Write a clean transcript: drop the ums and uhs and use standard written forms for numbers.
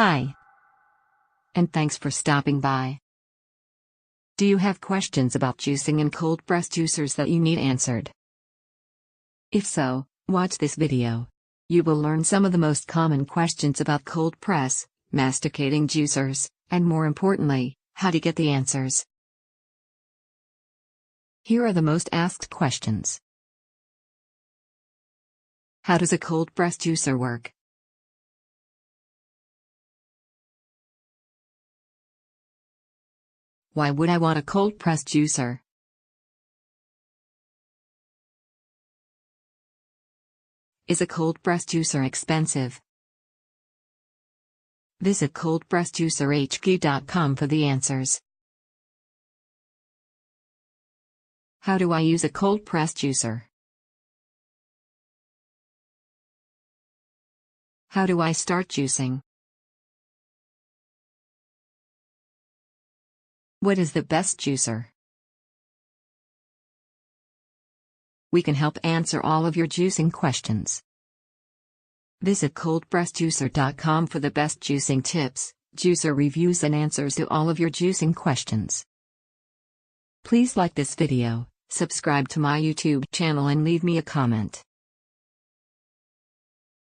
Hi, and thanks for stopping by. Do you have questions about juicing and cold press juicers that you need answered? If so, watch this video. You will learn some of the most common questions about cold press, masticating juicers, and more importantly, how to get the answers. Here are the most asked questions. How does a cold press juicer work? Why would I want a cold press juicer? Is a cold press juicer expensive? Visit coldpressjuicerhq.com for the answers. How do I use a cold press juicer? How do I start juicing? What is the best juicer? We can help answer all of your juicing questions. Visit coldpressjuicer.com for the best juicing tips, juicer reviews and answers to all of your juicing questions. Please like this video, subscribe to my YouTube channel and leave me a comment.